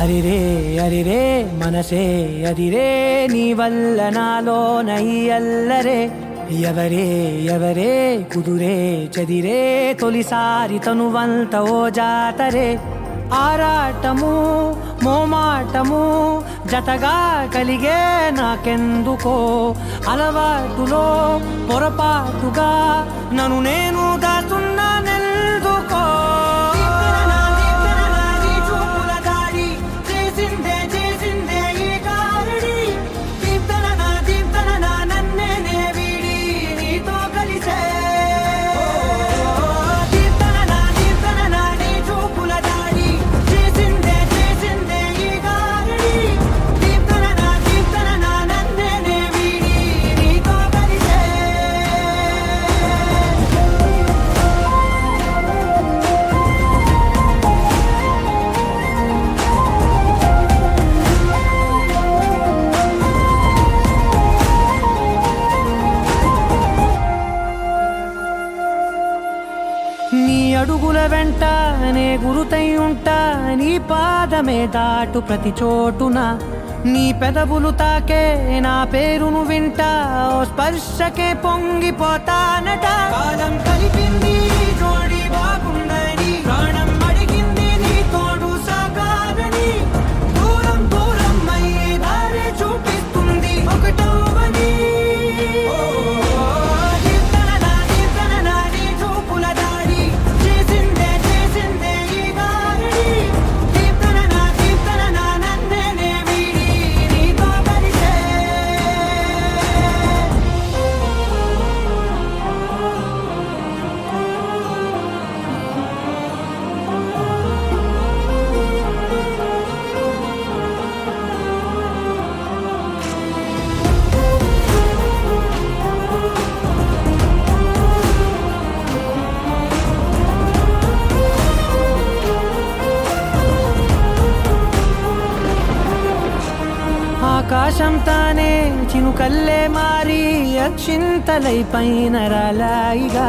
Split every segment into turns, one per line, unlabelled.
అరిరే అరిరే మనసే అదిరే నీ వల్ల నాలోన ఈ అల్లరే ఎవరే ఎవరే కుదురే చదిరే తొలిసారి తనువంత ఓ జాతరే ఆరాటము మోమాటము జతగా కలిగే నాకెందుకో అలవాటులో పొరపాటుగా నన్ను నేను దాచున్నానెందుకో నీ అడుగుల వెంట నే గురుతై ఉంటా నీ పాదమే దాటు ప్రతి చోటున నీ పెదవులు తాకే నా పేరును వింటా ఓ స్పర్శకే పొంగిపోతానట కాలం కలిపింది జోడి బాగుండని ప్రాణం అడిగింది నీ తోడు సాగాలని దూరం దూరం అయ్యే దారి చూపిస్తుంది ఒకటవని ఆకాశం తానే చినుకల్లే మారి అక్షింతలై పైన రాలాయిగా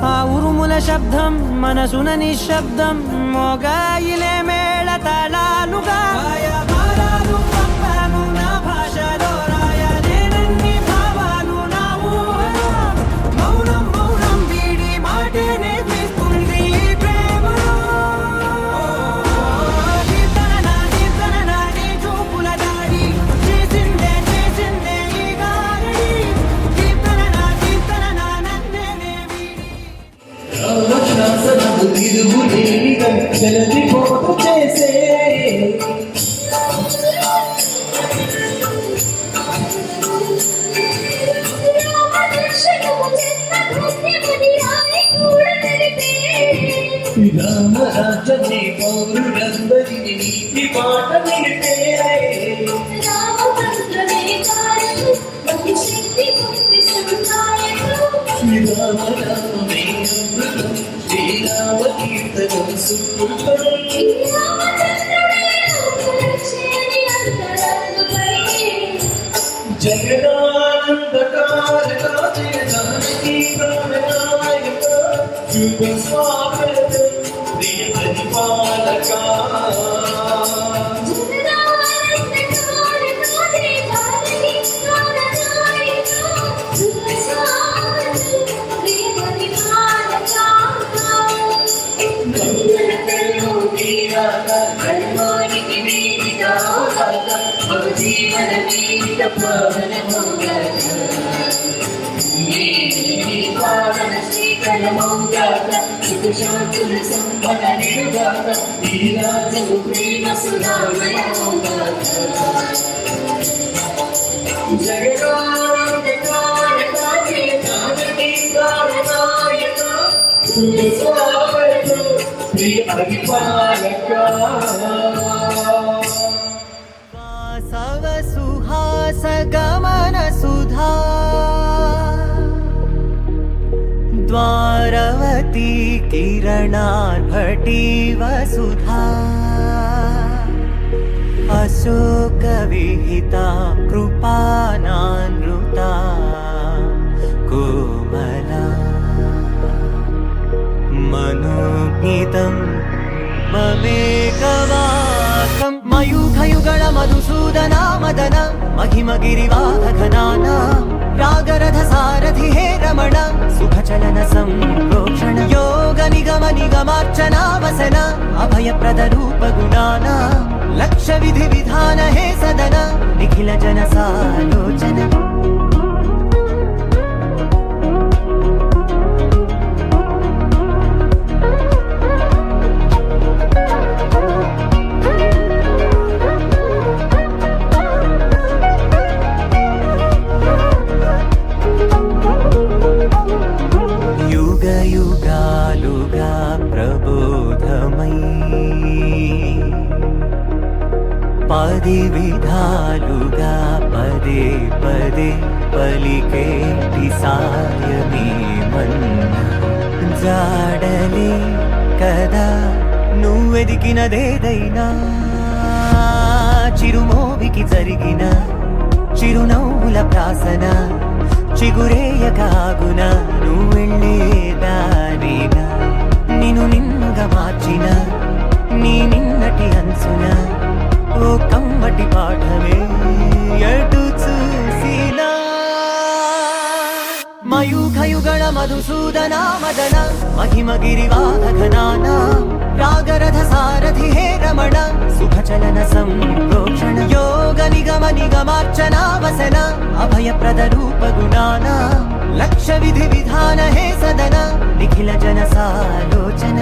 ఆ ఉరుముల శబ్దం మనసున నిశ్శబ్దం మోగాయిలే మేళ తాళాలుగా నా భాషలో రాయలేనన్ని భావాలు నా ఊహలో మౌనం మౌనం వీడి మాటే నేర్పిస్తుంది ప్రేమలో
జలది పోటు చేసే రామరాజని పౌరులందరినీ నీతి పాట నిలిపే శ్రీరామరామే అమృతం శ్రీరామ కీర్తనం సుకృతం జగదానందకారక జయ జానకీ ప్రాణనాయక శుభ స్వాగతం ప్రియ పరిపాలక జీవన జీవిత పావన పావన శ్రీకర మౌగాక సుఖ శాంతుల సంపద నిరుగాక ఈ రాజు ప్రేమ సుధామయ మౌగాక జగదానందకారక జయ జానకీ ప్రాణనాయక స్వాగతం ప్రియ పరిపాలక
सुहास गमन सुधा द्वारवती किरणार्भटी वसुधा अशोक विहिता कृपानानृता कोमला मनोज्ञितं ममेकवाकम् మయూఖయుగళ మధుసూదన మదన మహిమ గిరివాహఘనాన రాగరథ సారథి హే రమణ సుఖచలన సంప్రోక్షణ యోగ నిగమ నిగమార్చనా వసన అభయప్రద రూప గుణాన లక్ష్య విధి విధాన హే సదన నిఖిల జన సాలోచన యుగాలుగా ప్రబోధమై పది విధాలుగా పదే పదే పలికేటి సాయమే మన్న జాడలే కదా నువ్వెదికినదేదైనా చిరుమోవికి జరిగిన చిరునవ్వుల ప్రాసన చిగురేయకాగున నువ్వెళ్ళేదానేనా నిన్ను నిన్నుగా మార్చిన నీ నిన్నటి అంచున ఓ కమ్మటి పాఠమే ఎటు చూసినా మయూఖయుగళ మధుసూదన మదన మహిమ గిరివాహఘనాన రాగరథ సారథి హే రమణ సుఖచలన సంప్రోక్షణ యోగ నిగమ నిగమార్చనా వసన అభయప్రద రూప గుణాన లక్ష్య విధి విధాన హే సదన నిఖిల జన సాలోచన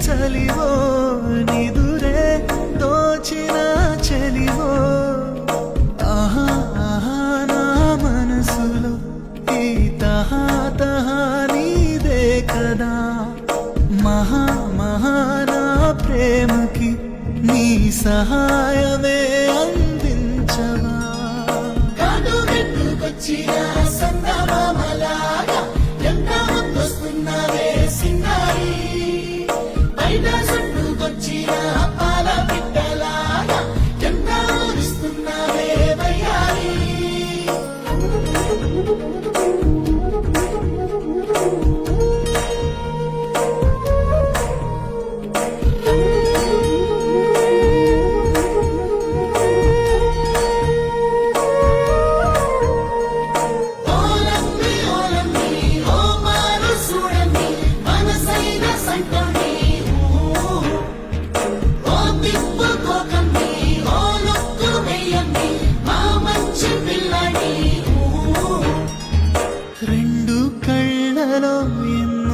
చలివో నిదురే దోచిన చలివో ఆహా ఆహా నా మనసులో ఈ తహా తహా నీదే కదా మహా మహా నా ప్రేమకి నీ సహాయమే అందించవా కాటుకొచ్చిన సందమామలాగా ఎంత వస్తున్నావే సింగారి చుట్టుకొచ్చిన పాల బిడ్డలాగా ఎంత ఊరిస్తున్నావే వయ్యారి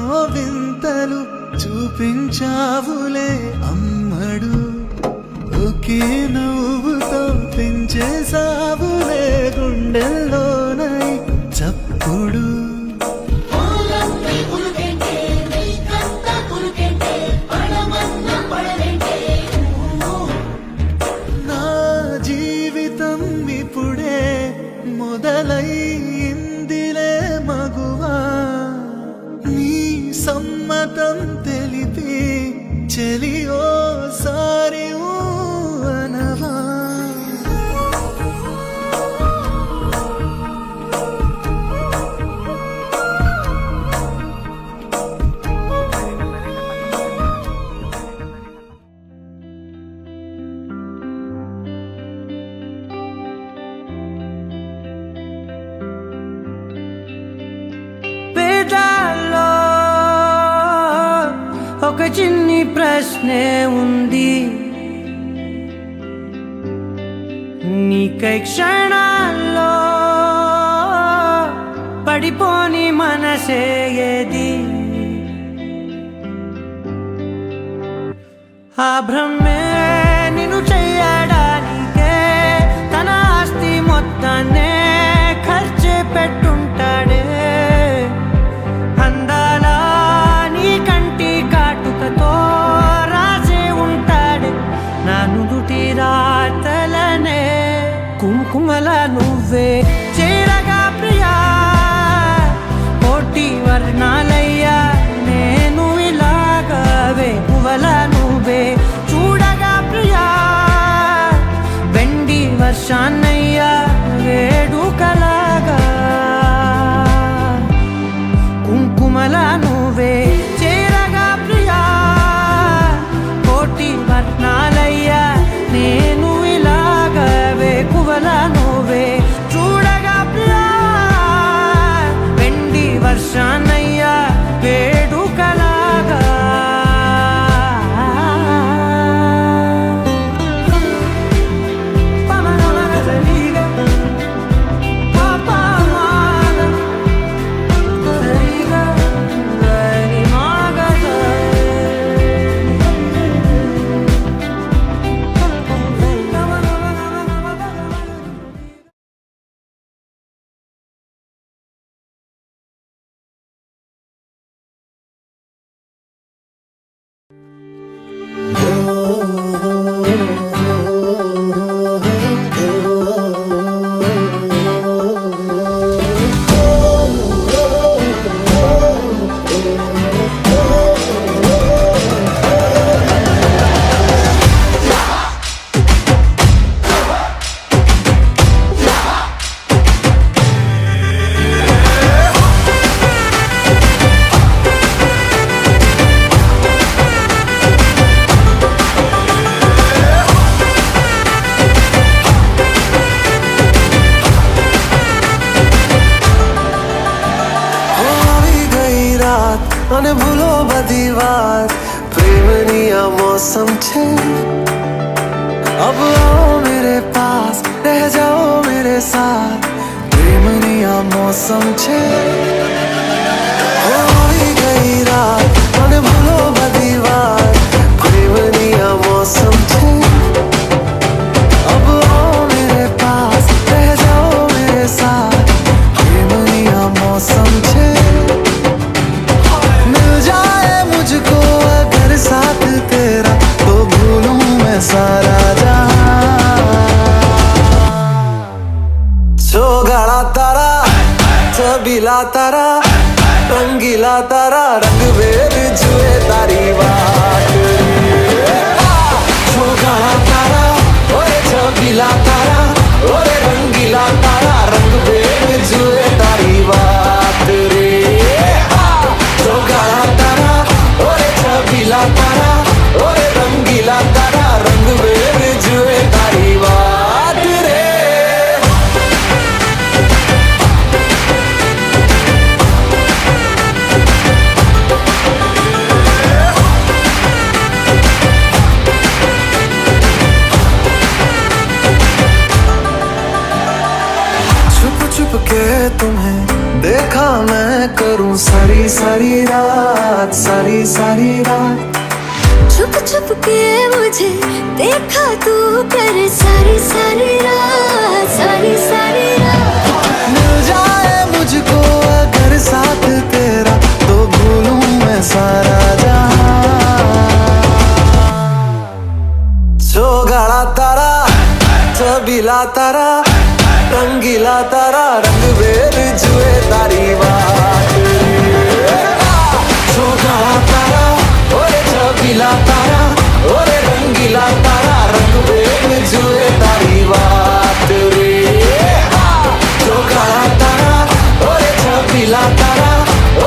ఎన్నో వింతలు చూపించావులే అమ్మడు ఒకే నవ్వుతో పెంచేసావులే గుండెల్లోనై చప్పుడు నా జీవితం ఇప్పుడే మొదలైందిలే మగువా సమ్మతం తెలిపి చెలియో సారి అనవా pedalo
చిన్ని ప్రశ్నే ఉంది, నీకై క్షణాల్లో పడిపోని మనసే ఏది? ఆ భ్రమే నిన్ను చెయ్యడానికే తన ఆస్తి మొత్తాన్నే ఖర్చు పెట్టుంటాడే. అందాల నీ కంటి కాటుకతో రాసే ఉంటాడే నా నుదుటి రాతలనే. కుంకుమల నువ్వే చేరగా ప్రియా, కోటి వర్ణాలయ్యా నేను ఇలాగవే. పువ్వల నువ్వే చూడగా ప్రియా, వెండి వర్షాన్నయ్యా వేడుకలాగా. కుంకుమల నువ్వే చేరగా ప్రియా, కోటి వర్ణాలయ్యా నేను ఇలాగవే. పువ్వల నువ్వే చూడగా ప్రియా, వెండి వర్షాన్నయ్యా వేడుకలాగా.
અને ભૂલો બધી વાત, પ્રેમની આ મૌસમ છે. अब आओ मेरे पास, रह जाओ मेरे साथ, प्रेमनी आ मौसम छे. આવી ગઈ રાત અને ભૂલો બધી વાત, પ્રેમની આ મૌસમ છે. अब आओ मेरे पास, रह जाओ मेरे साथ, प्रेमनी आ मौसम छे. मिल जाए मुझको अगर साथ तेरा, तो भूलूं मैं सारा गाड़ा तारा, छबीला तारा, रंगीला तारा, रंग वेद जुए तारी बात. गाड़ा तारा, ओरे छबीला तारा, ओरे रंगीला तारा, रंग वेद जुए तारी बात रे. गाड़ा तारा, ओरे छबीला तारा, ओरे रंगीला तारा, रंग वेद जुए तारी बात रे. के तुम्हें देखा मैं करूं सारी सारी रात, सारी सारी रात.
छुप छुप के मुझे देखा तू कर सारी सारी रात, सारी सारी रात.
मिल जाए मुझको अगर साथ तेरा, तो भूलूं मैं सारा जहां. जो गाड़ा तारा, छबीला तारा, रंगीला तारा, रंग वेद जुए तारी बात. जो गाड़ा तारा, ओरे छबीला तारा, ओरे रंगीला तारा, रंग वेद जुए तारी बात रे. जो गाड़ा तारा, ओरे छबीला तारा,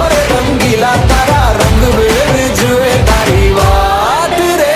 ओरे रंगीला तारा, रंग वेद जुए तारी बात रे.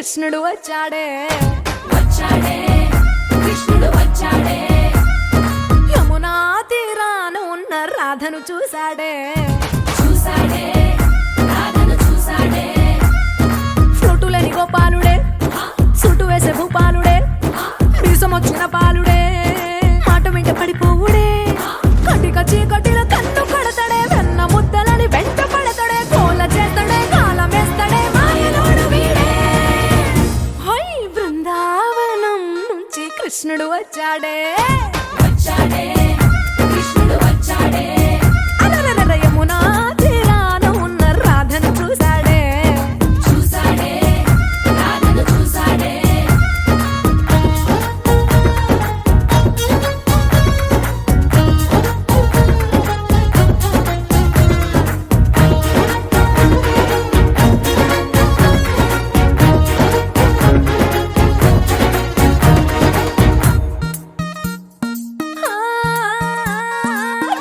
కృష్ణుడు వచ్చాడే యమునా తీరాన ఉన్న రాధను చూశాడే ఫ్లూటులేని గోపాలుడే సుటు వేసే భూపాలుడే మీసమొచ్చిన పాలుడే మాట వెంట పడిపోవుడే కటిక చీకటిలో కన్ను కొడతాడే వెన్న ముద్దలని వెంట పడతాడే కోల చేస్తాడే కాలం వేస్తాడే మాయలోడు వీడే హై బృందావనం నుంచి కృష్ణుడు వచ్చాడే అలరల యమునా తీరాన ఉన్న రాధను చూశాడే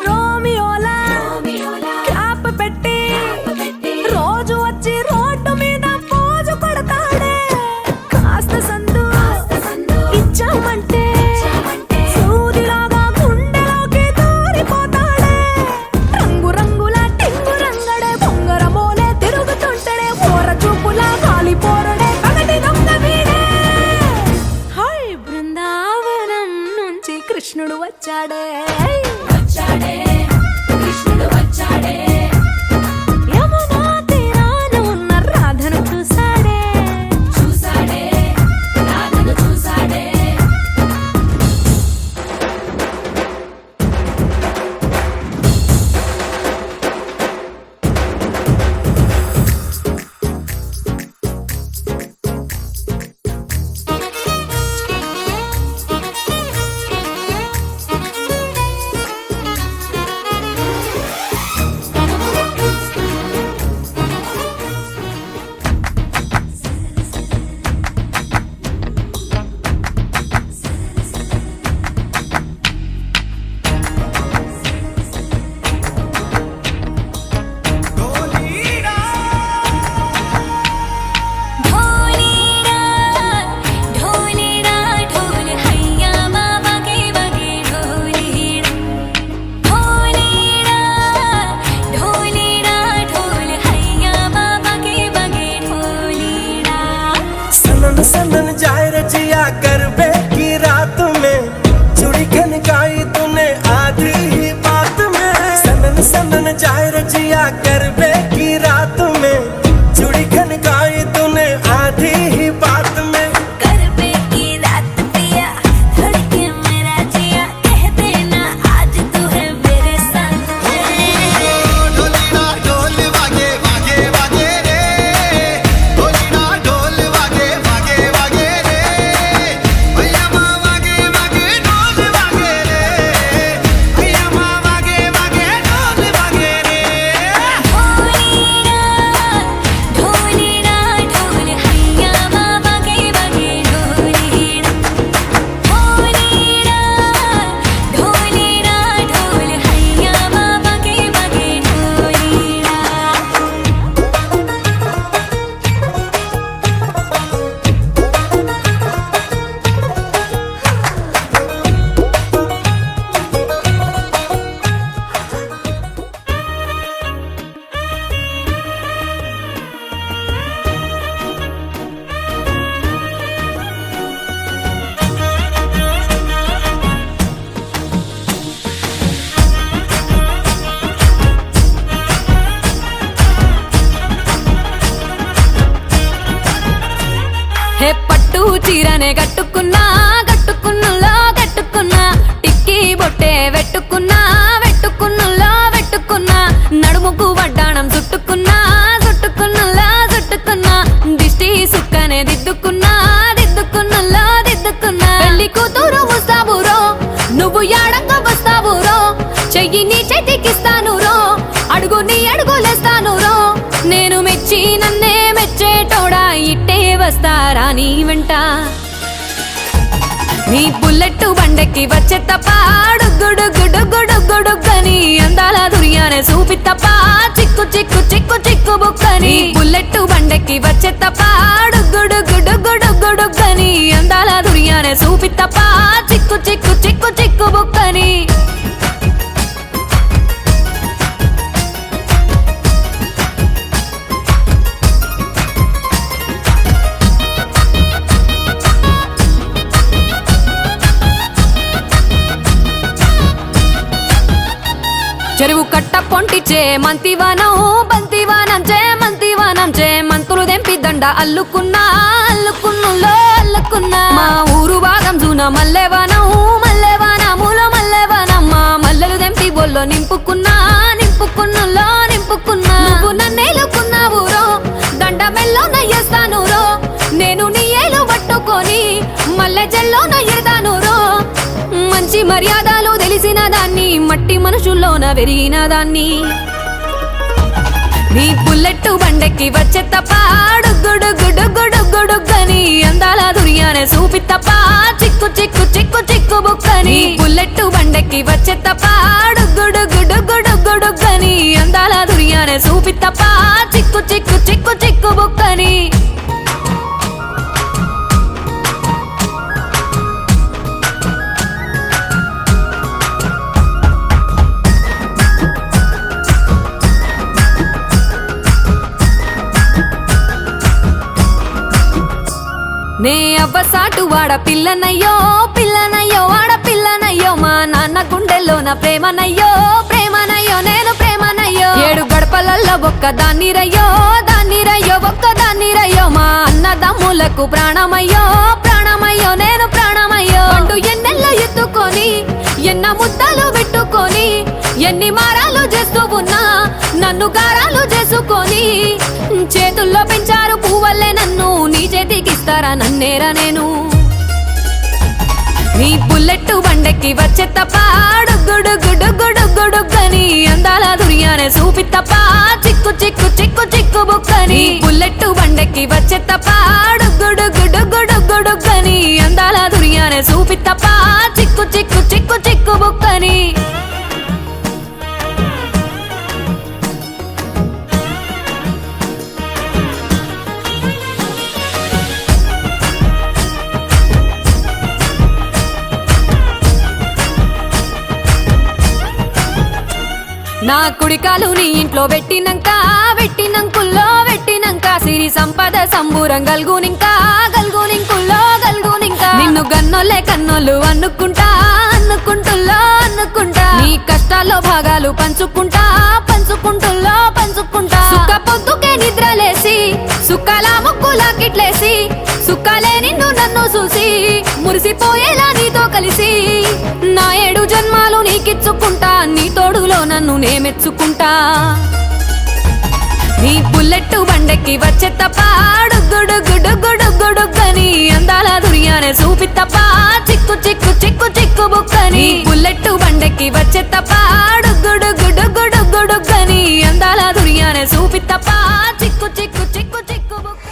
రోమియోలా క్యాప్ పెట్టి రోజు వచ్చి రోడ్డు మీద పోజు కొడతాడే కాస్త సందు ఇచ్చామంటే సూదిలాగా గుండెలోకి దూరిపోతాడే రంగు రంగుల టింగు రంగడే బొంగరమోలే తిరుగుతుంటాడే ఓర చూపులా కాలిపోరడే పగటి దొంగ వీడే హై బృందావనం నుంచి కృష్ణుడు వచ్చాడే యమునా తీరాన ఉన్న రాధను చూశాడే
सनन सनन जाए रजिया गरबे की रात में चुड़ी खनकाई तूने आधी ही बात में सनन सनन जाए रजिया गरबे की रात में चुड़ी खनकाई तूने आधी ही बात में
गरबे की रात पिया धड़के मेरा जिया कह देना आज तू है मेरे संग
ढोलीना ढोल वागे वागे वागे रे ढोलीना ढोल वागे वागे वागे रे भैया माँ वागे वागे ढोल वागे रे भैया माँ वागे वागे ढोल वागे रे
ढोलीना ढोल हैया बाबा के बगे ढोलीना ढोलीना ढोल हैया बाबा के बगे ढोलीना హే పట్టు చీరనే కట్టుకున్నా కట్టుకున్నులో కట్టుకున్నా టిక్కీ బొట్టే వెట్టుకున్నా వెట్టుకున్నులో వెట్టుకున్నా నడుముకు వడ్డాణం చుట్టుకున్నా చుట్టుకున్నులో చుట్టుకున్నా దిష్టి సుక్కనే దిద్దుకున్నా దిద్దుకున్నులో దిద్దుకున్నా పెళ్లి కూతురు ముస్తాబురో నువ్వు యాడంగా వస్తావురో చెయ్యి నీ చేతికిస్తాను రో అడుగు నీ అడుగులేస్తాను రో నేను మెచ్చి నన్నే మెచ్చేటోడా ఇట్టే వస్తారా నీ వెంట నీ బుల్లెట్ బండెక్కి వచ్చే తప్ప గుడుగుడుగుడుగుడుగని అందాల దుర్యానే చూపి తప్ప చిక్కు చిక్కు చిక్కు చిక్కు బుక్కని బుల్లెట్ బండెక్కి వచ్చే తప్ప గుడుగుడుగుడుగు
డొగ్గని అందాల దుర్యానే చూపిత్తప్ప చిక్కు చిక్కు చిక్కు చిక్కు బుక్కని చెరువు కట్ట పొంటిచే మంతివానం బంతివానం చే మంతులు దెంపి దండ అల్లుకున్నా మా ఊరు భాగం జూన మల్లెవానములో మల్లెవానమ్మ మల్లెలు దెంపి బొల్లో నింపుకున్నా నువ్వు నన్నేలుకున్నావు రో దండ మెల్లో నయ్యేస్తాను రో నేను నీ ఏలు పట్టుకొని మల్లె జల్లో నయ్యేదాను రో మంచి మర్యాదలు తెలిసిన దాన్ని మట్టి మనుషుల్లోన వెరిగిన దాన్ని నీ బుల్లెట్టు బండెక్కి వచ్చే తప్ప డొగ్గని అందాల దుర్యానే చూపిత్తప్ప చిక్కు చిక్కు చిక్కు చిక్కు బుక్కని బుల్లెట్టు బండెక్కి వచ్చే తప్ప డొగ్గని అందాల దుర్యానే చూపిత్తప్ప చిక్కు చిక్కు చిక్కు చిక్కు బుక్కని నే అవ్వసాటు వాడ పిల్లనయ్యో వాడ పిల్లనయ్యో మా నాన్న గుండెల్లోన ప్రేమనయ్యో నేను ప్రేమనయ్యో 7 గడపలల్లో ఒక్కదాన్ని రయ్యో ఒక్కదాన్ని మా అన్నదమ్ములకు ప్రాణమయ్యో నేను ప్రాణమయ్యో అంటూ ఎన్నెల్లో ఎత్తుకొని ఎన్న ముద్దలు పెట్టుకొని ఎన్ని మారాలు చేస్తూ ఉన్నా నన్ను గారాలు చేసుకొని చేతుల్లో పెంచారు పువ్వల్లే నన్ను నీ చేతికిస్తారా నన్నేరా నేను నీ బుల్లెట్టు బండెక్కి వచ్చే తప్ప డొగ్గని అందాల దుర్యానే చూపిత్తప్ప చిక్కు చిక్కు చిక్కు చిక్కు బుక్కని బుల్లెట్టు బండెక్కి వచ్చే తప్ప డొగ్గని అందాల దుర్యానే చూపిత్తప్ప చిక్కు చిక్కు చిక్కు చిక్కు బుక్కని నా కుడికాలు నీ ఇంట్లో పెట్టినంక సిరి సంపద సంబూరం గల్గునింకా నిన్ను గన్నోలే కన్నోళ్ళు అనుకుంటా నీ కష్టాల్లో భాగాలు పంచుకుంటా సుఖ పొద్దుకే నిద్రలేసి సుఖాల ముక్కులా కిట్లేసి సుఖాలే నిన్ను నన్ను చూసి మురిసిపోయేలా నీతో కలిసి నా 7 జన్మాలు నీకిచ్చుకుంటా నీ తోడులో నన్ను నే మెచ్చుకుంటా నీ బుల్లెట్టు బండెక్కి వచ్చే తప్ప డొగ్గని అందాల దుర్యానే చూపిత్తప్ప చిక్కు చిక్కు చిక్కు చిక్కు బుక్కని బుల్లెట్టు బండెక్కి వచ్చే తప్ప డొగ్గని అందాల దుర్యానే చూపిత్తప్ప చిక్కు చిక్కు చిక్కు చిక్కు బుక్క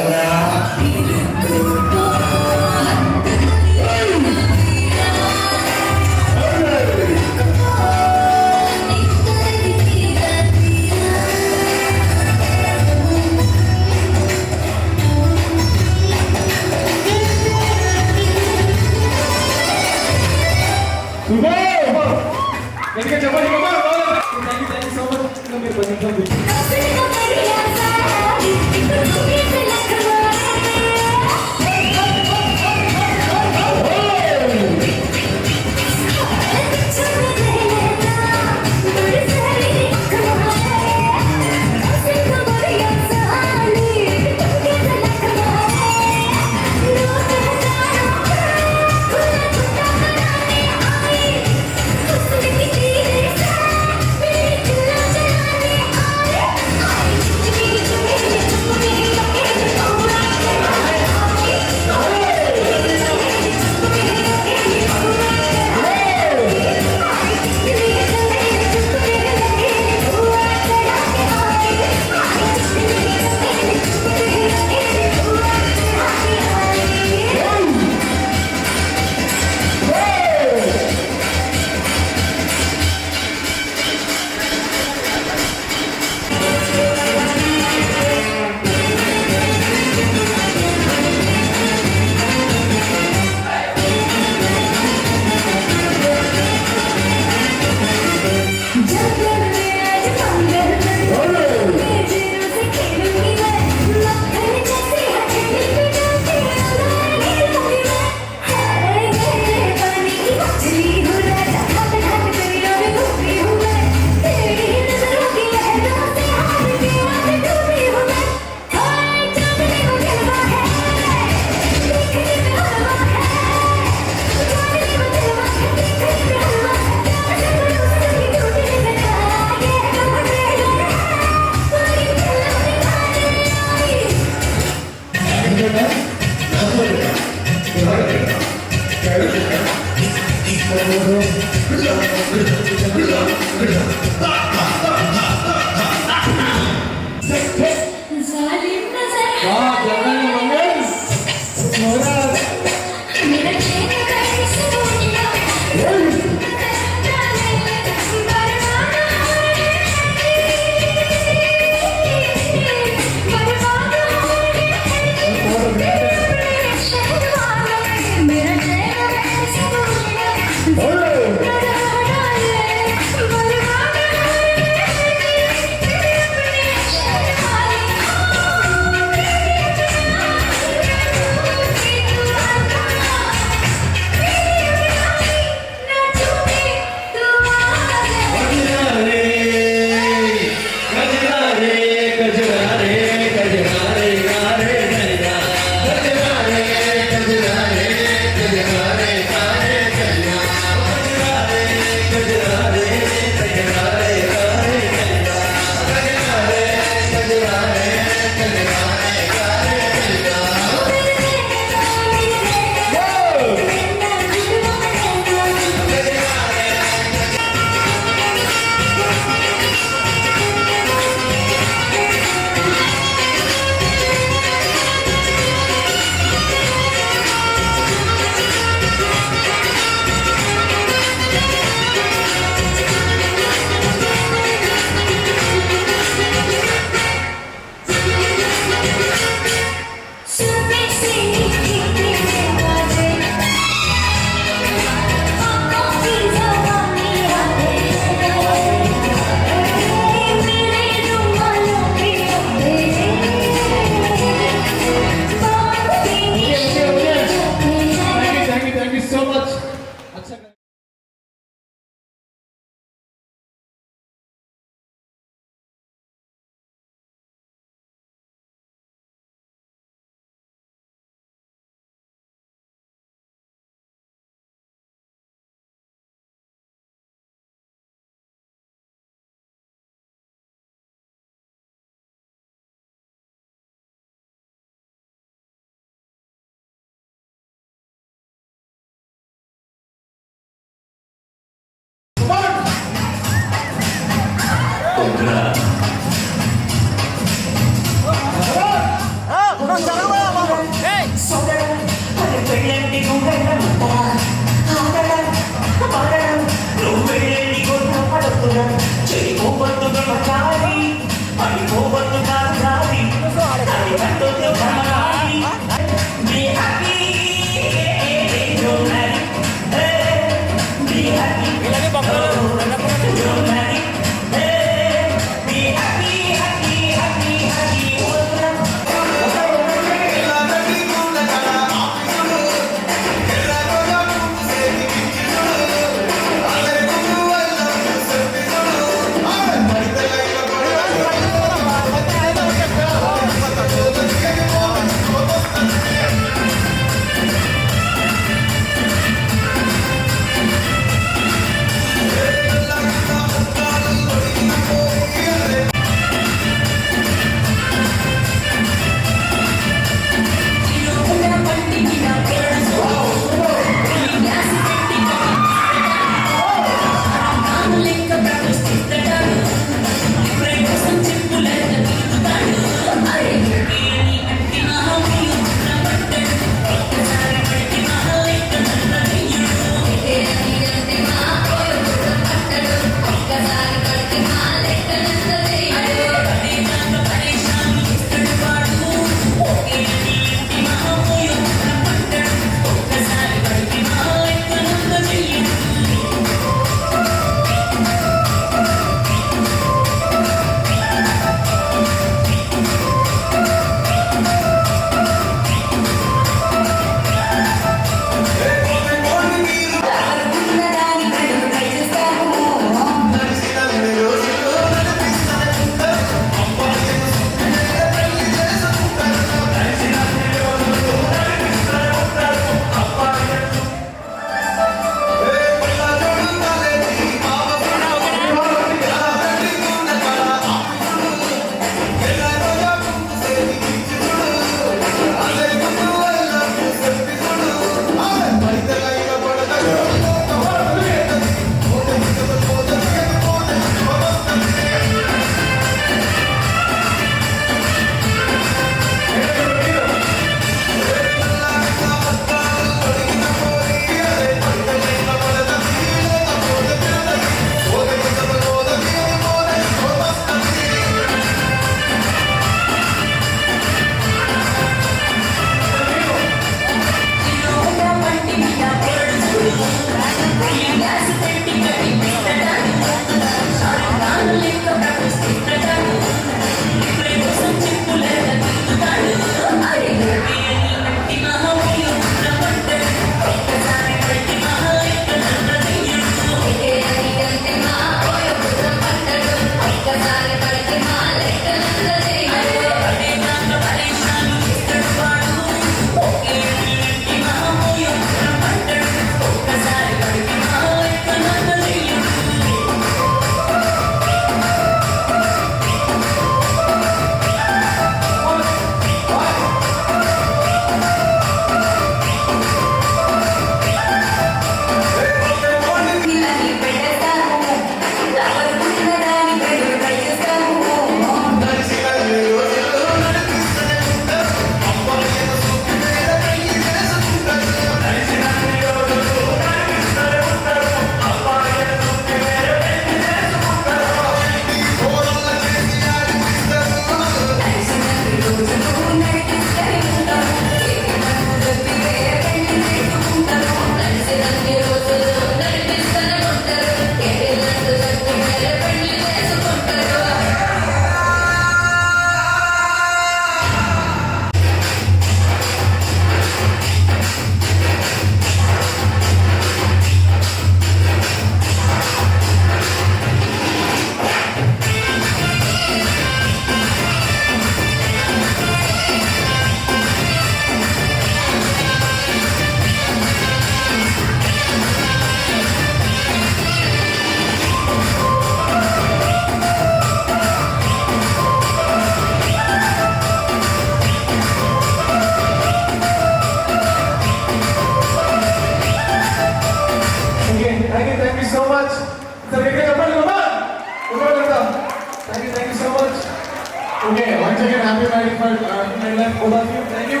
Okay, once again, happy marriage life, both of you. Thank you.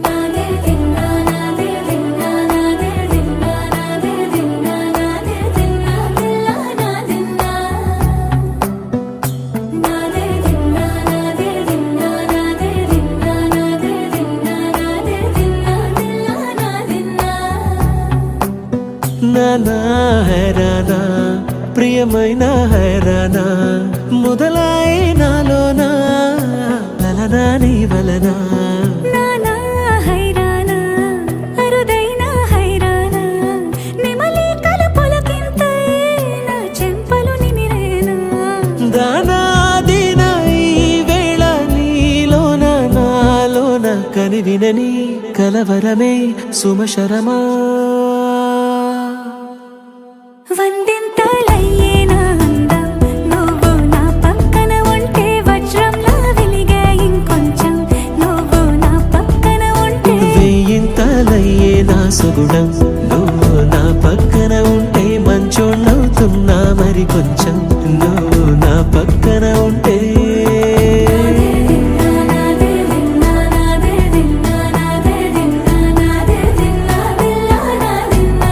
నాదే దిన్నా నాదే దిన్నా నాదే దిన్నా నాదే దిన్నా నాదే దిన్నా దిల్లా నాదిన్నా నాదే దిన్నా నాదే దిన్నా నాదే దిన్నా నాదే దిన్నా నాదే దిన్నా దిల్లా నాదిన్నా
నానా హైరానా ప్రియమైన హైరానా మొదలై నాలోనా లలనా నీ వలనా
నానా హైరానా అరుదైన హైరానా నెమలి కలుపులకింతై నా చెంపలు నిమిరేనా
దానాదిన ఈ వేళ నీలోన నాలోన కనివినని కలవరమే సుమశరమా
వందింతలయ్యేనా అందం నువ్వు నా పక్కన ఉంటే వజ్రంలా వెలిగే ఇంకొంచెం నువ్వు నా పక్కన ఉంటే
వెయ్యింతలయ్యే నా సుగుణం నువ్వు నా పక్కన ఉంటే మంచోళ్ళవుతున్నా మరి కొంచెం నువ్వు నా పక్కన ఉంటే
నాదే దిన్నా నాదే దిన్నా నాదే దిన్నా నాదే దిన్నా దిల్లా నాదిన్నా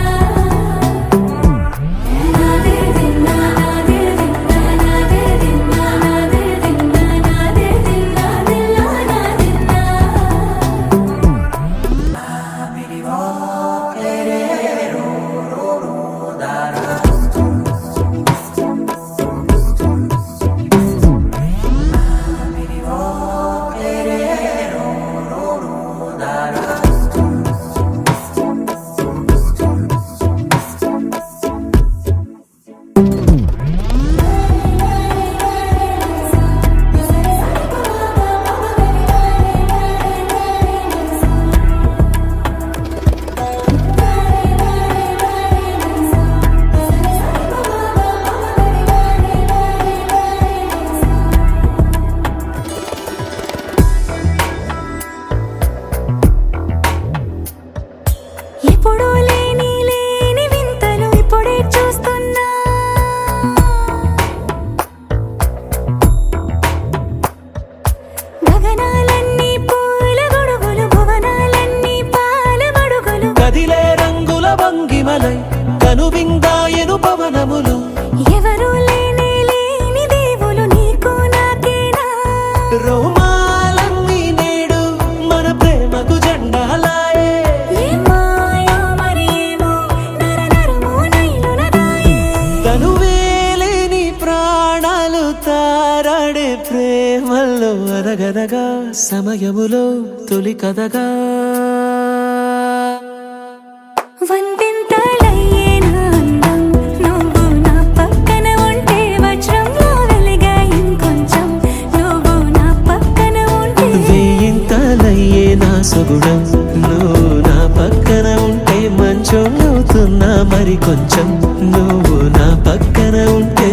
నాదే దిన్నా నాదే దిన్నా నాదే దిన్నా నాదే దిన్నా నాదే దిన్నా దిల్లా నాదిన్నా ఎప్పుడూ లేని వింతలు ఇప్పుడే చూస్తున్నా గగనాలన్నీ పూల గొడుగులు భువనాలన్నీ పాల మడుగులు
కదిలే రంగుల భంగిమలై కనువిందాయను పవనములు
ఎవరూ లేని దేవులు నీకు నాకేనా
రోమాలన్నీ నేడు మన ప్రేమకు జెండాలాయే
ఏ మాయో మరి ఏమో నరనరమో నైలున దాయే
తనువేలేని ప్రాణాలు తారాడే ప్రేమల్లో అరగరగా సమయములో తొలి కథగా
వందింతలయ్యేనా అందం నువ్వు నా పక్కన ఉంటే వజ్రంలా వెలిగే ఇంకొంచెం నువ్వు నా పక్కన ఉంటే
వెయ్యింతలయ్యే నా సుగుణం నువ్వు నా పక్కన ఉంటే మంచోళ్ళవుతున్నా మరి కొంచెం నువ్వు నా పక్కన ఉంటే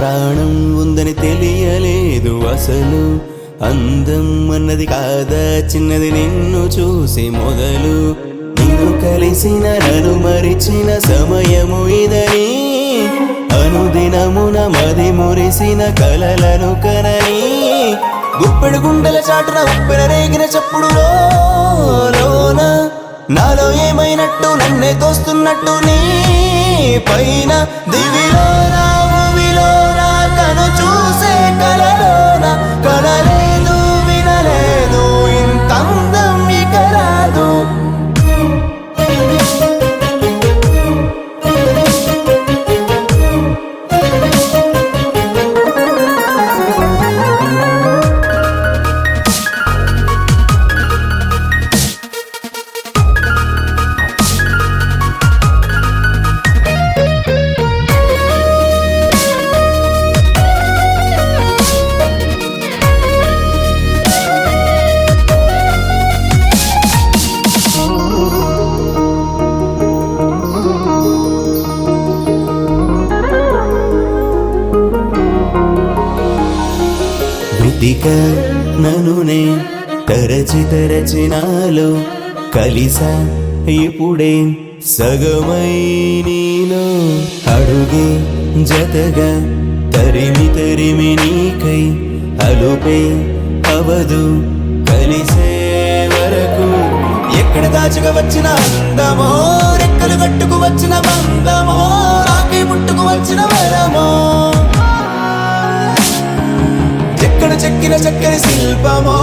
ప్రాణం ఉందని తెలియలేదు అసలు. అందం అన్నది కాదా చిన్నది నిన్ను చూసి మొదలు. నిన్ను కలిసిన నన్ను మరిచిన సమయము ఇదని, అనుదినమున మది మురిసిన కలలను కనని. గుప్పెడు గుండెల చాటున ఉప్పెన రేగిన చప్పుడు లోన నాలో ఏమైనట్టు నన్నే తోస్తున్నట్టు నీ పైన. దివిలోన భూమిలోన కను చూసే కలలోన కలలేదు వినలేదు ఇంత అందం ఇక రాదు. వెతిక ననునే తరచి తరచి నాలో కలిసా ఇప్పుడే సగమై నీలో. అడుగే జతగా తరిమి తరిమి నీకై అలుపే అవదు కలిసే వరకు. ఎక్కడ దాచుకు వచ్చిన అందమో, రెక్కలు కట్టుకు వచ్చిన బంధమో, రాకి ముట్టుకు వచ్చిన వరమో, ఎక్కడ చెక్కిన చక్కని శిల్పమో,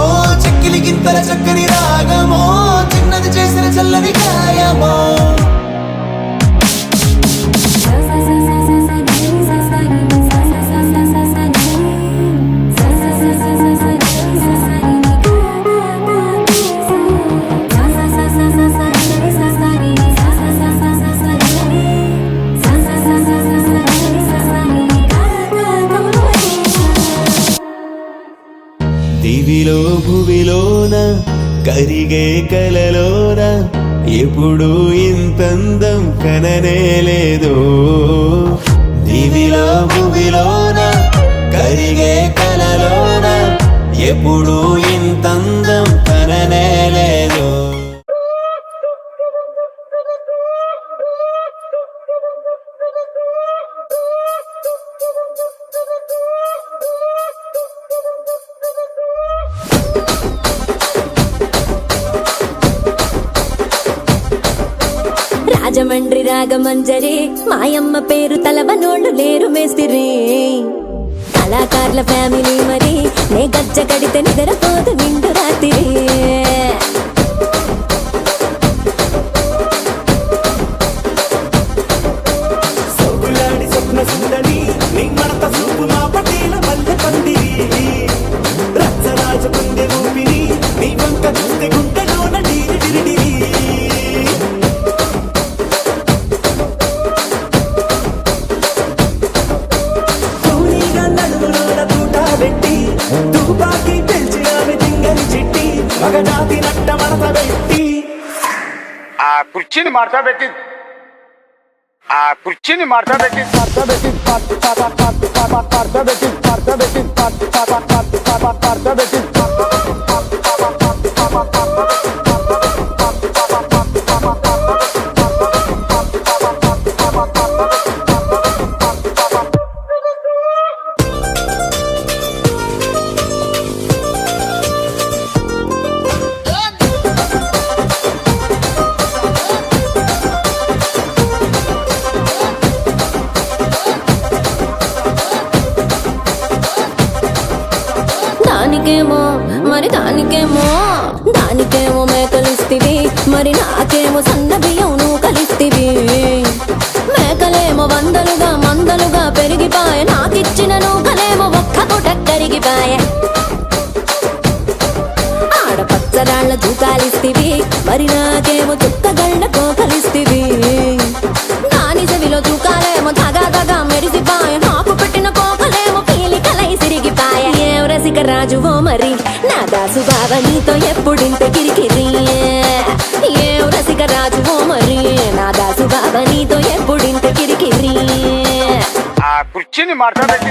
చెక్కిలి గింతల చక్కని రాగమో, చిన్నది చేసిన చల్లని గాయమో. దివిలో భువిలోన కరిగే కలలోన ఎప్పుడు ఇంతందం కననే లేదు. దివిలో భువిలోన కరిగే కలలోన ఎప్పుడు ఇంతందం కననే లేదు.
రాజమండ్రి రాగమంజరి మాయమ్మ పేరు తలవనోళ్ళు లేరు మేస్తిరి. కళాకారుల ఫ్యామిలీ మరి నే గజ్జ కడితే నిద్రపోదు నిండు రాత్రి.
సొగులాడి స్వప్న సుందరి నీ మడత చూపు మా పటేల మల్లె పందిరి. రచ్చరాజు కుందె ఊపిరి నీ వంక చూస్తే గుండెలోన డీరి డిరిడిరి. కూలీగా నడుములోన తూట పెట్టి తుపాకి పెంచినావి తింగని చిట్టి మగజాతి నట్ట మడత పెట్టి.
ఆ కుర్చీని మార్చబెట్టి
దానికేమో మేకలిస్తివి, మరి నాకేమో సన్న బియ్యం నువ్వు కలిస్తివి. మేకలేమో వందలుగా మందలుగా పెరిగిపాయ, నాకిచ్చిన నూకలేమో ఒక్క పూట కరిగిపాయ. ఆడపచ్చరాళ్ళ తూకాలిస్తివి, మరి నాకేమో చుక్కగళ్ళ కోకలిస్తివి. దాని చెవిలో తూకాలేమో దగా దగా మెరిసిపాయ, నాకు పెట్టిన కోకలేమో పీలికలై సిరిగిపాయ. ఏం రసిక రాజువో మరి నా దాసు బావ నీతో ఎప్పుడింత కిరికిరి. ఏం రసిక రాజువో మరి నా దాసు బావ నీతో ఎప్పుడింత కిరికిరి.
కుర్చీని మార్చబెట్టి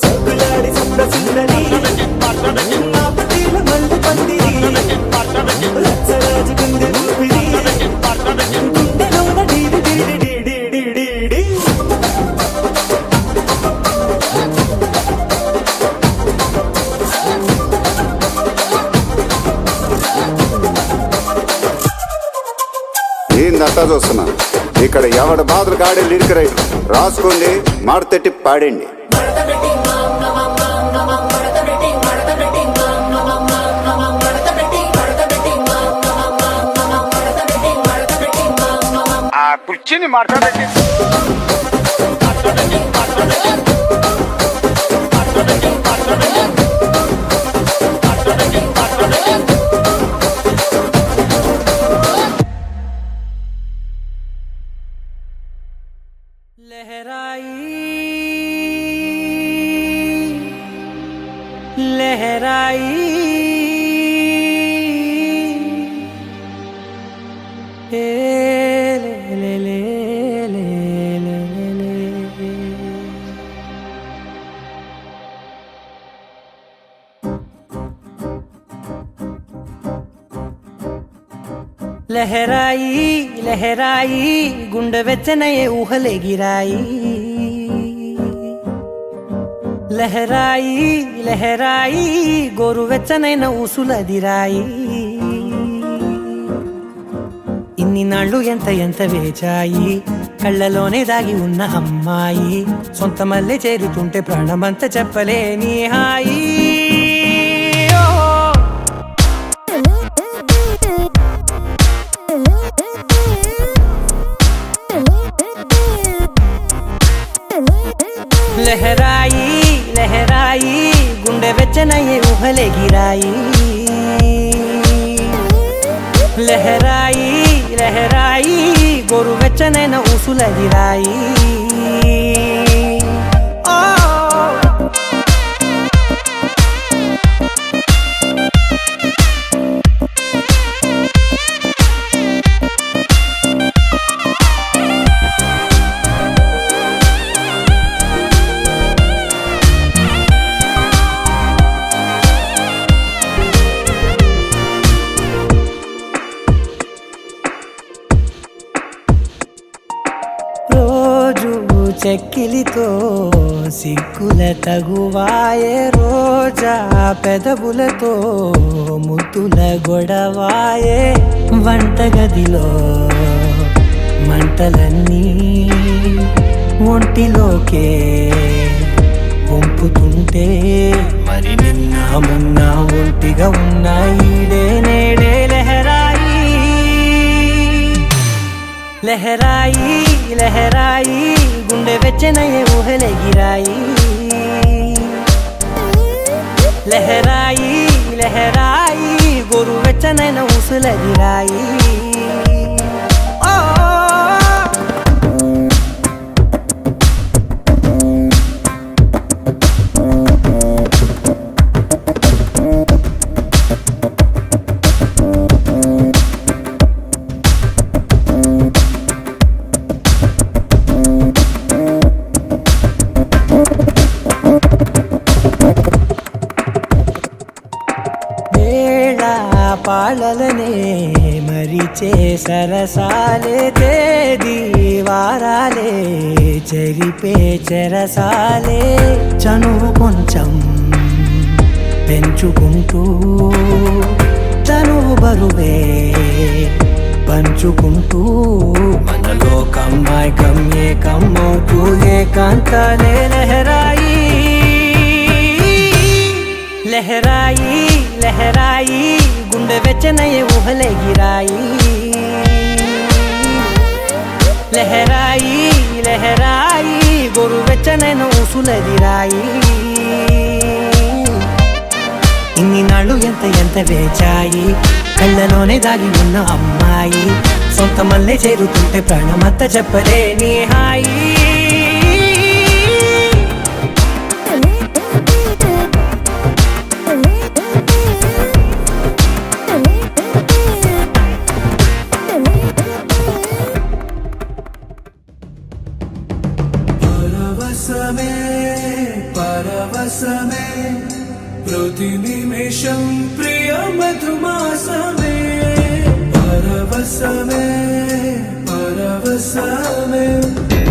సోకులాడి సుంద సుందరి నా పటీల మల్లి పందిరి లచ్చరాజు గుండె ఊపిరి గుండెలోన డీడి డీడి డీడి డీడి డీ.
ఏందంతా చూస్తున్నా ఇక్కడ ఎవడ బాధలు కాడే లిరిక్ రైటర్ రాసుకోండి మాడతెట్టి పాడండి.
ఆ కుర్చీని మార్చబెట్టి
लहराई ए ले ले ले ले ले ले लहराई लहराई गुंड వెచ్చనయే ఊహలే గిరాయి లహరాయి లహరాయి గోరువెచ్చనైన ఊసులదిరాయి ఇన్ని నాళ్ళు ఎంత ఎంత వేచాయి కళ్ళలోనే దాగి ఉన్న అమ్మాయి సొంత మల్లె చేరుతుంటే ప్రాణమంత చెప్పలేని హాయి లహరాయి లహరాయి గుండె వెచ్చనయ్యే ఊహలే గిరాయి లహరాయి లహరాయి గోరు వెచ్చనైన ఊసులదిరాయి చెక్కిలితో సిగ్గుల తగువాయే రోజా పెదవులతో ముద్దుల గొడవాయే వంటగదిలో మంటలన్నీ ఒంటిలోకే వంపుతుంటే మరి నిన్న మొన్న ఒంటిగా ఉన్న ఈడే నేడే లహరాయి లహరాయి లహరాయి గుండె వెచ్చనయ్యే ఊహలే గిరాయి లహరాయి లహరాయి గోరు వెచ్చనైన ఊసులదిరాయి పాలలనే మరిచే సరసాలే తేదీ వారాలే చెరిపే చెరసాలే చనువు కొంచెం పెంచుకుంటూ చనువు బరువే పంచుకుంటూ మనలో కమ్మాయి కమ్మే కమ్మవుతూ ఏకాంతాలే లహరాయి లహరాయి లహరాయి గుండె వెచ్చనయ్యే ఊహలే గిరాయి లహరాయి లహరాయి గోరు వెచ్చనైన ఊసులదిరాయి ఇన్ని నాళ్ళు ఎంత ఎంత వేచాయి కళ్ళలోనే దాగి ఉన్న అమ్మాయి సొంత మల్లె చేరుతుంటే ప్రాణమంతా చెప్పలేని హాయి
ప్రతి నిమిషం ప్రియ మధుమాసమే పరవశమే పరవశమే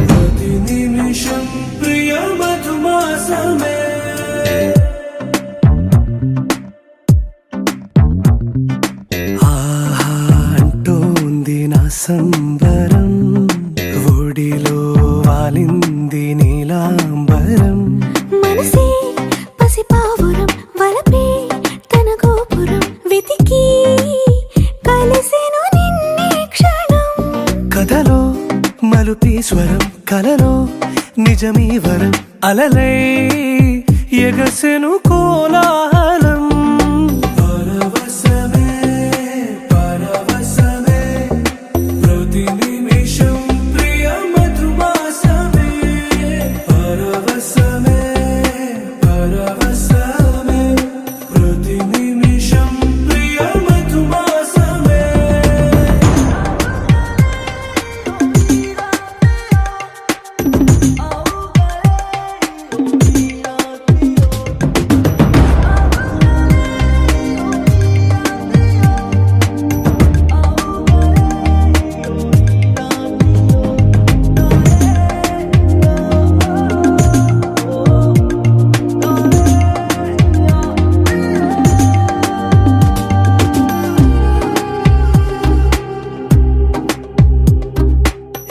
ప్రతి నిమిషం ప్రియ మధుమాసమే ఆహా అంటోంది నా సంబరం ఒడిలో వాలింది నీలాంబరం
మనసే పసిపావురం వలపే తన గోపురం వెతికి కలిసెను నిన్నే క్షణం
కథలో మలుపీశ్వరం కలలో నిజమీ వరం అలలై ఎగసెను కోలాహలం పరవశమే పరవశమే ప్రతి నిమిషం ప్రియ మధుమాసమే పరవశమే పరవశమే ప్రతి నిమిషం ప్రియ మధుమాసమే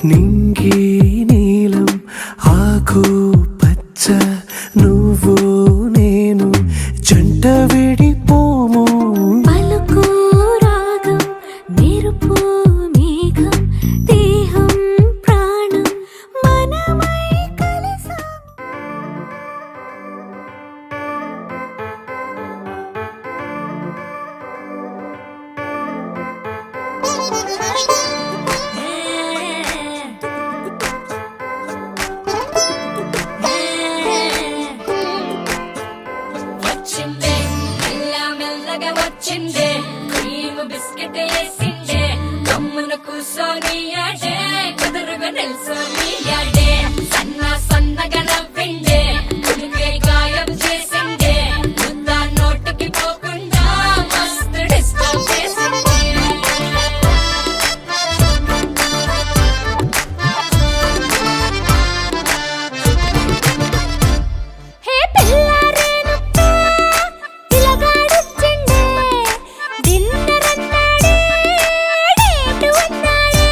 నింగి నీలం ఆకు పచ్చ నువ్వు నేను జంట విడిపోము
పలుకు రాగం మెరుపు మేఘం దేహం ప్రాణం మనమై కలిసాం
వచ్చిందే మెల్ల మెల్లగా వచ్చిందే క్రీమ్ బిస్కెట్ వేసిందే కమ్మున కూసోని ఆడే కుదురుగా నిల్సోని ఆడే సన్న సన్నగా నవ్విందే కులికే గాయం చేసిందే ముద్ద నోటికి పోకుండా మస్తు డిస్టర్బ్ చేసిందే
హే పిల్లారేనప్ప పిలగాడొచ్చిండే డిన్నర్ అన్నాడే డేటు అన్నాడే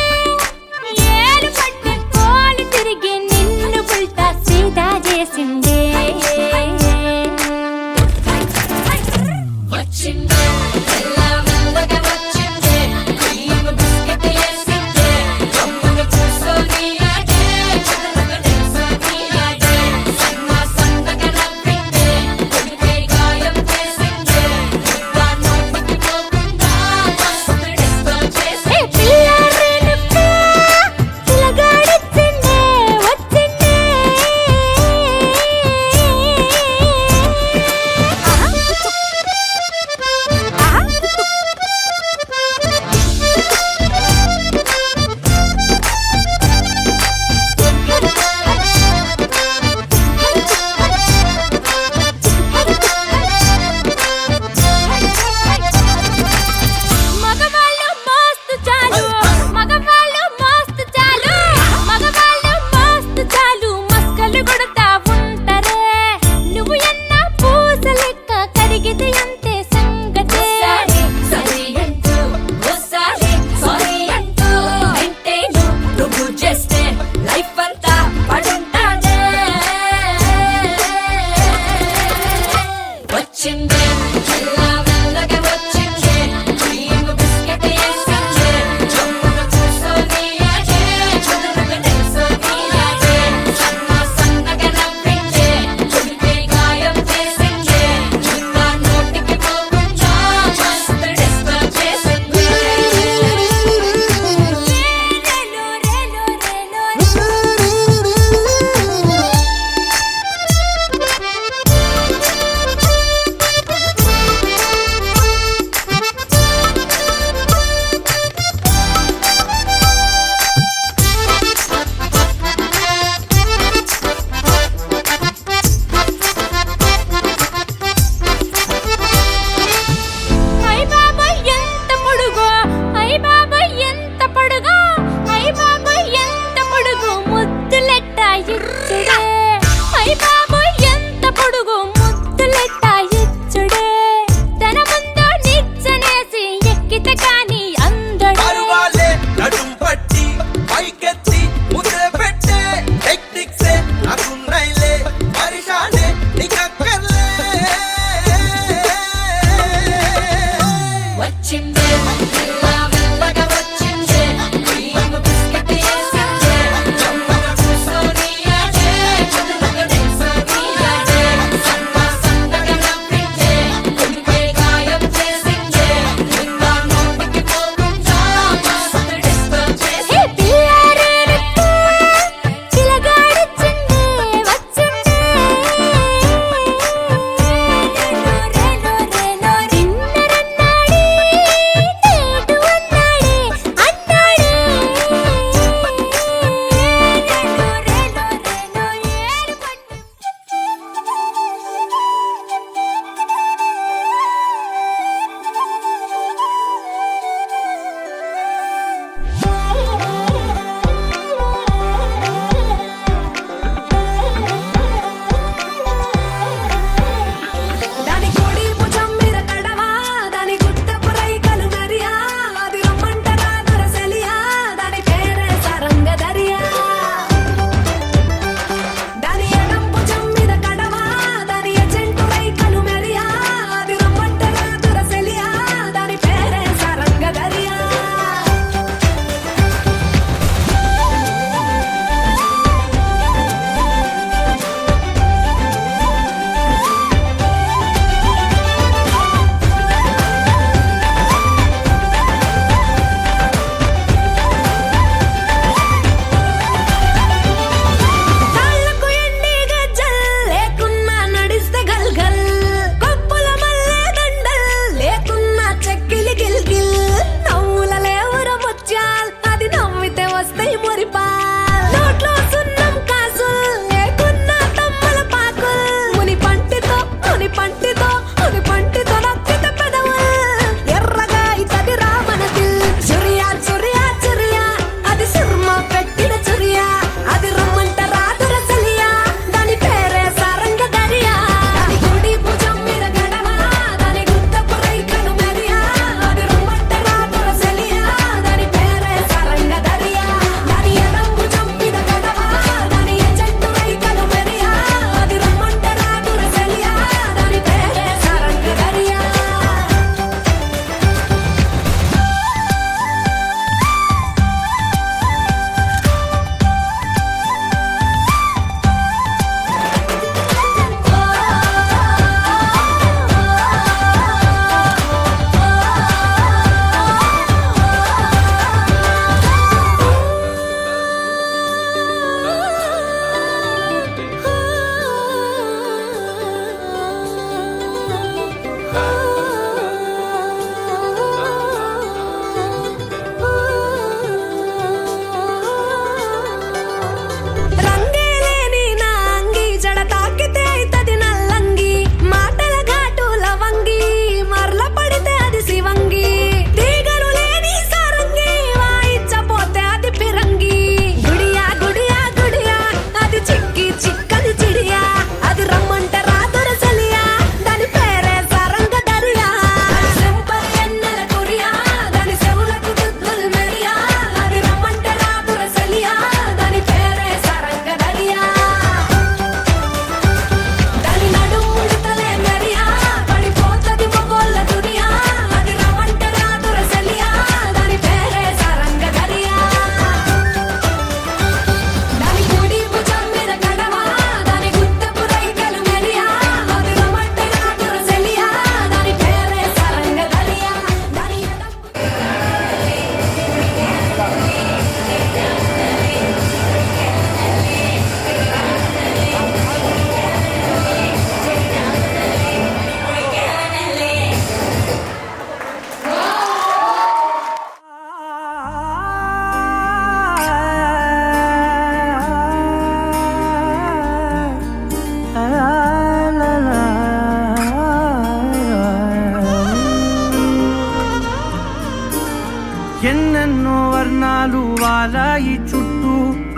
కిరణాలు వాలాయి చుట్టూ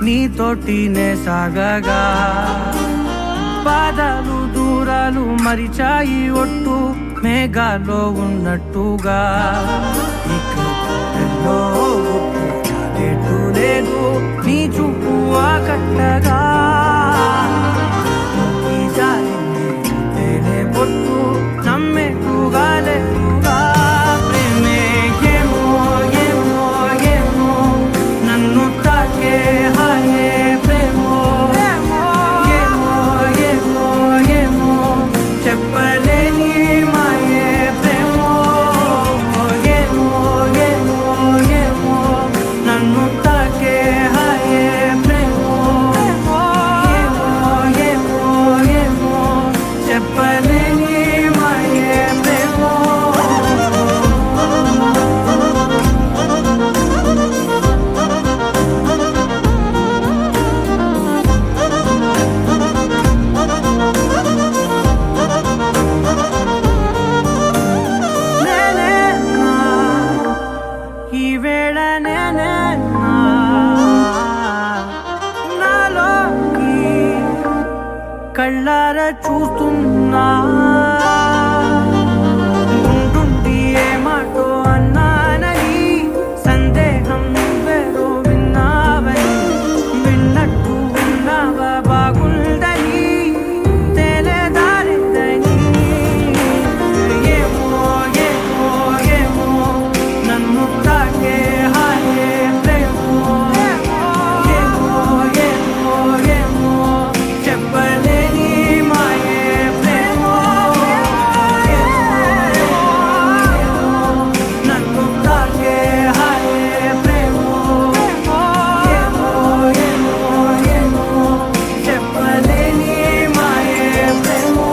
నీతోటినే సాగగా పాదాలు దూరాలు మరిచాయి ఒట్టు మేఘాలో ఉన్నట్టుగా ఇక ఎన్నో గుర్తు లేదు నీ చూపు ఆకట్టగా ఈ జాలిని తేనే బొట్టు నమ్మేట్టుగా లేదుగా ప్రేమే ఏమో ఏమో ఏమో నన్ను తాకే హాయే ప్రేమో ఏమో ఏమో ఏమో చెప్పలేని మాయే ప్రేమో ఏమో ఏమో ఏమో నన్ను తాకే హాయే ప్రేమో ఏమో ఏమో ఏమో చెప్పలేని మాయే ప్రేమో నేనేనా ఈ వేళ నేనేనా నాలోకి కళ్ళారా చూస్తున్నా ఉంటుండి ఏ మాటో అన్నానని సందేహం నువ్వేదో విన్నావని విన్నట్టు విన్నావా బాగుందని తెలియదారిద్దని ఏమో ఏమో ఏమో నన్ను తాకే హాయే ప్రేమో ఏమో ఏమో ఏమో చెప్పలేని మాయే ప్రేమో నన్ను తాకే హాయే ప్రేమో ఏమో ఏమో ఏమో చెప్పలేని మాయే ప్రేమో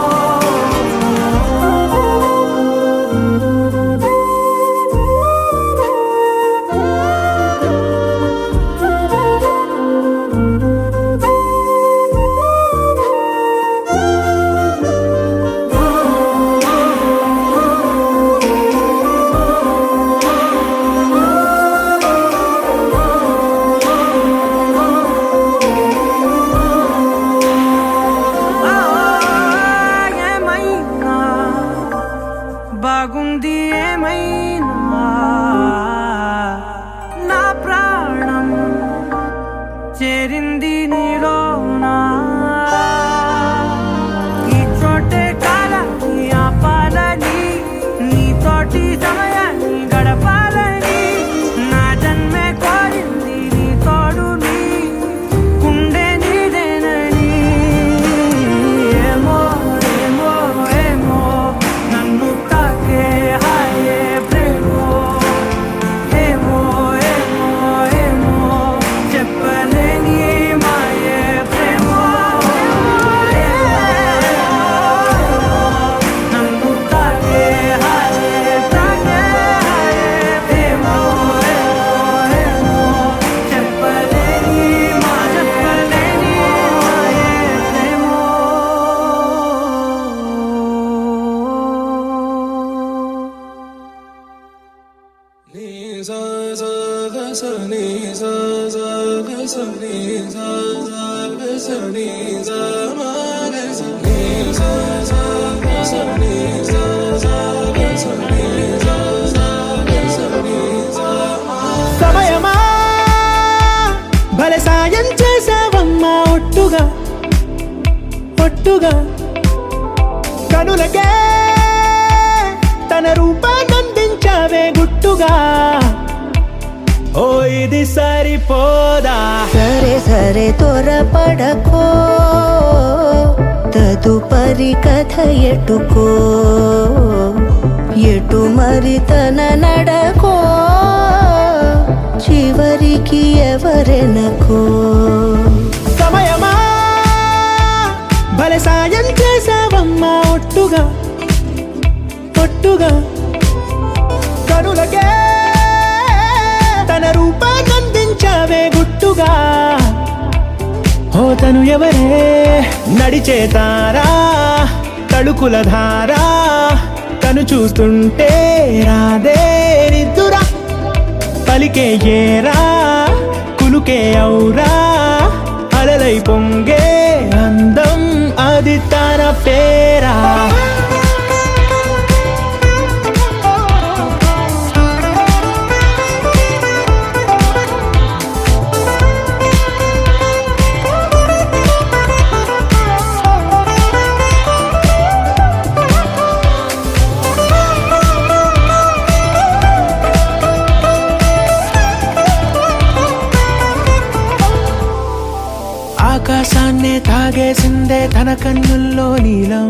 ఏమైనా బాగుంది ఏమైనా నా ప్రాణం చేరింది నీలోనా ఈ చోటే కాలాన్ని ఆపాలని నీతోటి సమయాన్ని గడపాలని నా జన్మే కోరింది నీ తోడుని గుండె నీదేనని ఏమో ఏమో ఏమో నన్ను తాకే హాయే ప్రేమో ఏమో ఏమో ఏమో చెప్పలేని మాయే ప్రేమో నన్ను తాకే హాయే ప్రేమో ఏమో చెప్పలేని మాయే ప్రేమో
సమయమా భలే సాయం చేసావమ్మా ఒట్టుగా ఒట్టుగా కనులకే తన రూపాన్నందించావే గుట్టుగా ఓ ఇది సరిపోదా
సరే సరే త్వరపడకో తదుపరి కథ ఎటుకో ఎటు మరి తన నడకో చివరికి ఎవరెనకో
సమయమా భలే సాయం చేసావమ్మా ఒట్టుగా ఒట్టుగా కనులకే తన రూపాన్నందించావే గుట్టుగా ఓ తను ఎవరే నడిచే తారా తళుకుల ధారా తను చూస్తుంటే రాదే నిద్దురా పలికే ఏరా కులుకే ఔరా అలలై పొంగే అందం అది తన పేరా ఆకాశాన్నే తాగేసిందే తన కన్నుల్లో నీలం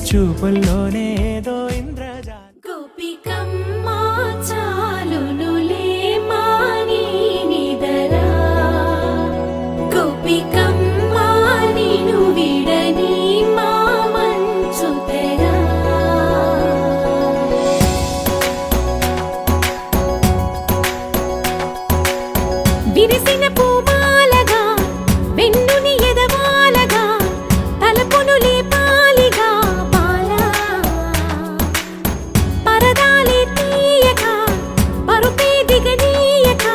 చూపుల్లోనే ఏదో ఇంద్రజాలం
గోపికమ్మా చాలునులే మాని నిదరా గోపికమ్మా నిను విడని మా మంచు తెరా విరిసిన పూమాలగా వెన్నుని ఎదవాలగా తలపును లేపాలిగా బాలా పరదాలే తీయక పరుపే దిగనీయక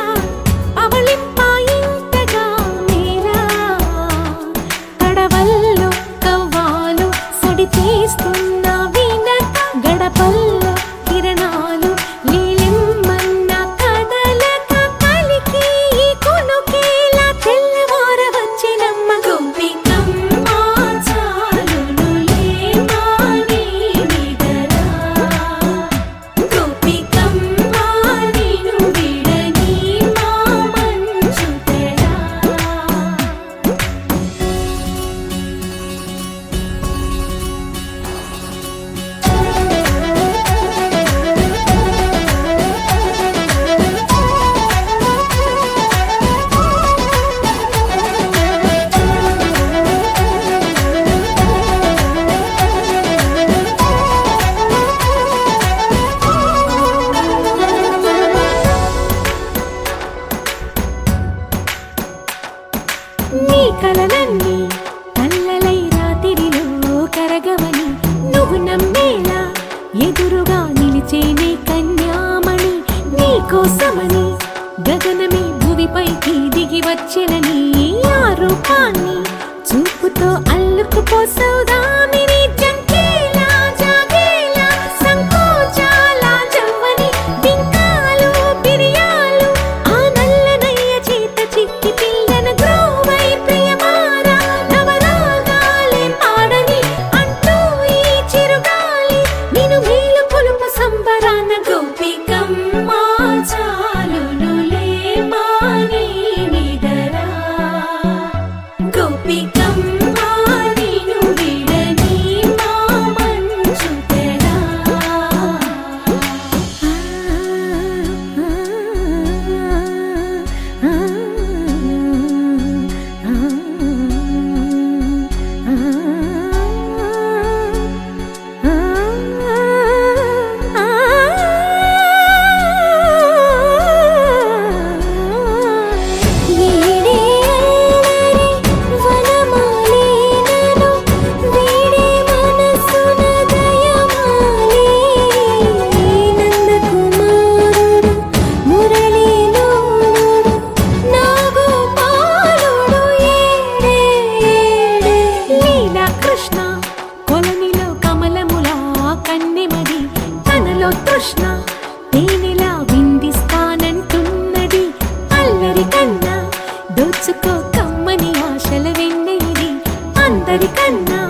అవలింపాయింతగా మేరా కడవల్లో కవ్వాలు సడి చేస్తున్న వినక గడపల్లో కిరణాలు నీలిమ్మన్న కదలక కలికి కొనుకేలా తెల్లవార వచ్చినమ్మ గోపికమ్మా చాలునులే మాని నిదరా గోపికమ్మా నిను విడని మా మంచు తెరా నీ కలలన్నీ కళ్ళలై రాత్రిలో కరగవని నువ్వు నమ్మేలా ఎదురుగా నిలిచేనే కన్యామణి నీ కోసమని గగనమే భువిపైకి దిగి వచ్చెనని ఆ రూపాన్ని చూపుతో అల్లుకుపోసౌదామిని జంకేలా జాగేలా సంకోచాల జవ్వని బింకాలు బిరియాలు ఆ నల్లనయ్య చేత చిక్కి పిల్లన గ్రోవై ప్రియమారా నవరాగాలే పాడని అంటూ ఈ చిరుగాలి నిన్ను మేలు కొలుపు సంబరాన గోపికమ్మా చాలునులే మాని నిదరా గోపికమ్మా నిను విడని మా మంచు తెరా వీడే అల్లరి వనమాలినను వీడే మనసున దయమాలి నందకుమారుడు మురళీలోనుడు నాగోపాలుడు ఏడే లీలా కృష్ణ కొలనిలో కమలములా కన్నెమది తనలో తృష్ణ తేనెలా విందిస్తానంటున్నది అల్లరి కన్నా దోచుకో కమ్మని ఆశల వెన్నెయిది అందరికన్నా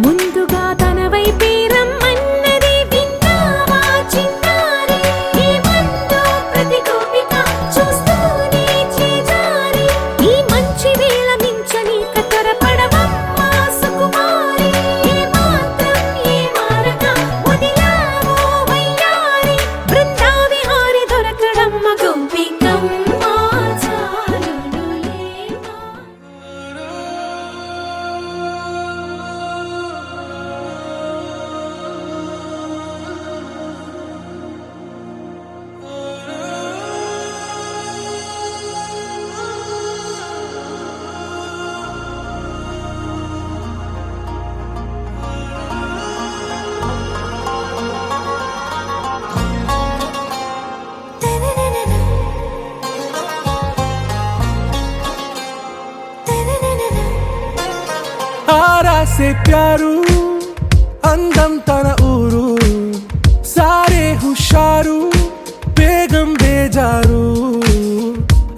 ముందుగా తన వైపే రమ్మన్నది విన్నావా చిన్నారి ఈ మందు ప్రతి గోపిక చూస్తూనే చేజారి ఈ మంచి వేళ మించని కతరపడవమ్మా సుకుమారి ఏ మాత్రం ఏ మారక వదిలావో వయ్యారి బృందావిహారి
సే ప్యారు అందం తన ఊరు సారే హుషారు బేగం బేజారు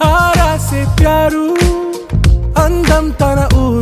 ఆరా సే ప్యారు అందం తన ఊరు